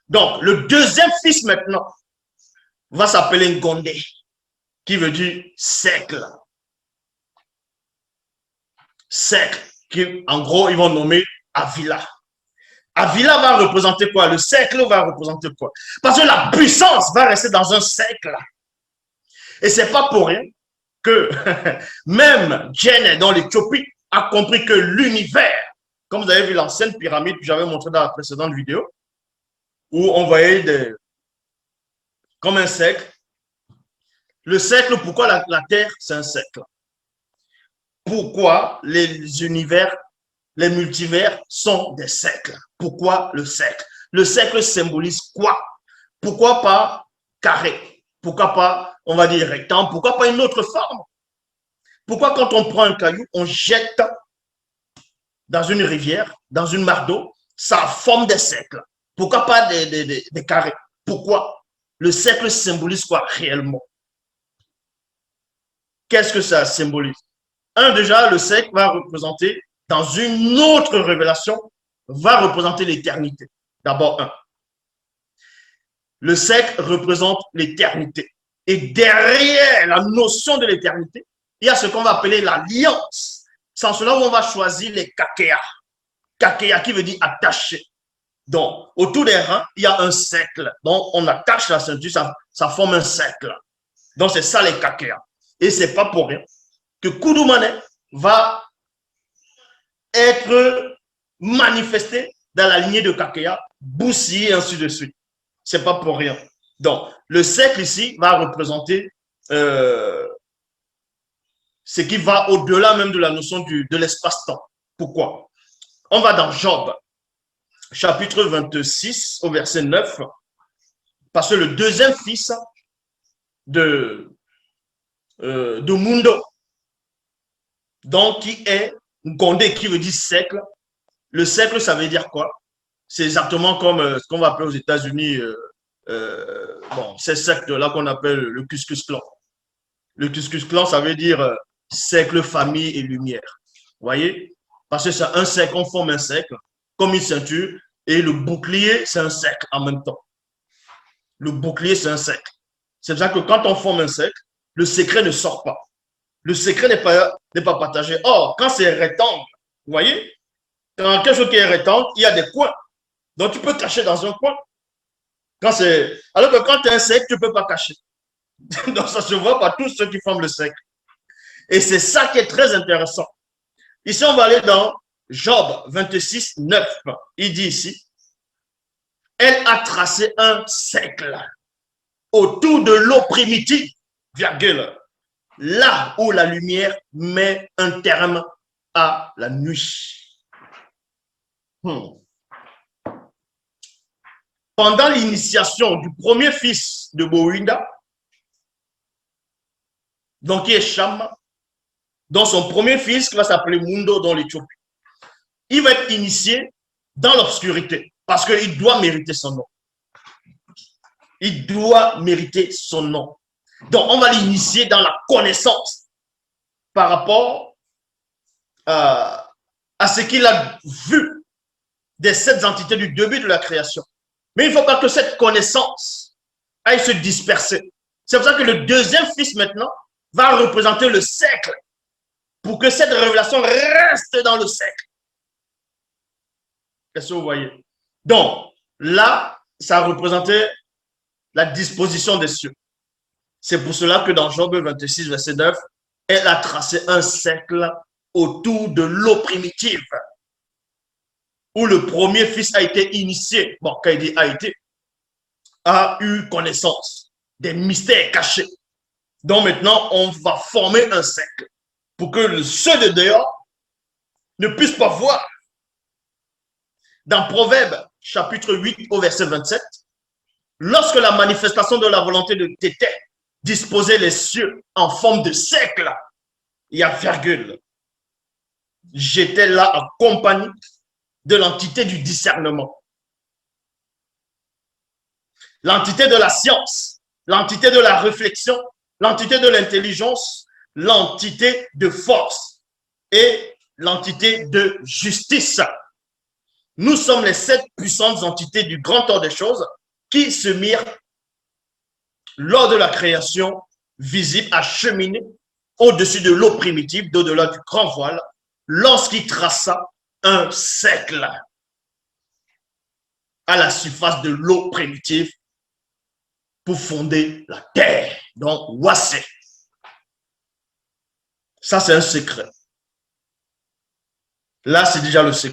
Donc, le deuxième fils maintenant va s'appeler Ngondé, qui veut dire siècle. Siècle, qui en gros, ils vont nommer Avila. Avila va représenter quoi? Le siècle va représenter quoi? Parce que la puissance va rester dans un siècle. Et ce n'est pas pour rien que même Djenné dans l'Éthiopie a compris que l'univers, comme vous avez vu l'ancienne pyramide que j'avais montré dans la précédente vidéo, où on voyait comme un cercle. Le cercle, pourquoi la Terre, c'est un cercle? Pourquoi les univers, les multivers sont des cercles? Pourquoi le cercle? Le cercle symbolise quoi? Pourquoi pas carré? Pourquoi pas, on va dire, rectangle? Pourquoi pas une autre forme? Pourquoi quand on prend un caillou, on jette dans une rivière, dans une mare d'eau, ça forme des cercles? Pourquoi pas des carrés? Pourquoi? Le cercle symbolise quoi réellement? Qu'est-ce que ça symbolise? Déjà, le cercle va représenter, dans une autre révélation, va représenter l'éternité. D'abord, le cercle représente l'éternité. Et derrière la notion de l'éternité, il y a ce qu'on va appeler l'alliance. C'est en cela où on va choisir les kakéas. Kakéa qui veut dire attaché. Donc, autour des reins, il y a un cercle. Donc, on attache la ceinture, ça forme un cercle. Donc, c'est ça les kakéas. Et ce n'est pas pour rien que Koudoumane va être manifesté dans la lignée de Kakéa, Boussi et ainsi de suite. Ce n'est pas pour rien. Donc, le cercle ici va représenter ce qui va au-delà même de la notion de l'espace-temps. Pourquoi? On va dans Job, chapitre 26, au verset 9, parce que le deuxième fils de Mundo, donc qui est Ngondé, qui veut dire siècle. Le siècle, ça veut dire quoi? C'est exactement comme ce qu'on va appeler aux États-Unis, bon, ces sectes-là qu'on appelle le Ku-Klux Klan. Le Ku-Klux Klan, ça veut dire siècle, famille et lumière. Vous voyez? Parce que c'est un cercle, on forme un cercle, comme une ceinture, et le bouclier, c'est un cercle en même temps. Le bouclier, c'est un cercle. C'est pour ça que quand on forme un cercle, le secret ne sort pas. Le secret n'est pas partagé. Or, quand c'est rectangle, vous voyez, dans quelque chose qui est rectangle, il y a des coins. Donc, tu peux cacher dans un coin. Alors que quand tu as un cercle, tu ne peux pas cacher. Donc, ça se voit par tous ceux qui forment le cercle. Et c'est ça qui est très intéressant. Ici, on va aller dans Job 26, 9. Il dit ici, elle a tracé un cercle autour de l'eau primitive, virgule, là où la lumière met un terme à la nuit. Pendant l'initiation du premier fils de Bowinda, donc qui est Cham, dont son premier fils qui va s'appeler Mundo dans l'Éthiopie, il va être initié dans l'obscurité parce qu'il doit mériter son nom. Il doit mériter son nom. Donc, on va l'initier dans la connaissance par rapport à ce qu'il a vu des 7 entités du début de la création. Mais il ne faut pas que cette connaissance aille se disperser. C'est pour ça que le deuxième fils maintenant va représenter le siècle pour que cette révélation reste dans le siècle. Est-ce que vous voyez? Donc, là, ça représentait la disposition des cieux. C'est pour cela que dans Job 26, verset 9, elle a tracé un cercle autour de l'eau primitive, où le premier fils a été initié, bon, quand il dit a eu connaissance des mystères cachés. Donc maintenant, on va former un cercle pour que ceux de dehors ne puissent pas voir. Dans Proverbe, chapitre 8, au verset 27, lorsque la manifestation de la volonté de Tété disposait les cieux en forme de cercle, il y a virgule. J'étais là accompagné de l'entité du discernement, l'entité de la science, l'entité de la réflexion, l'entité de l'intelligence, l'entité de force et l'entité de justice. Nous sommes les 7 puissantes entités du grand ordre des choses qui se mirent lors de la création visible à cheminer au-dessus de l'eau primitive, d'au-delà du grand voile, lorsqu'il traça un cercle à la surface de l'eau primitive pour fonder la terre. Donc, Wassé. Ça, c'est un secret. Là, c'est déjà le secret.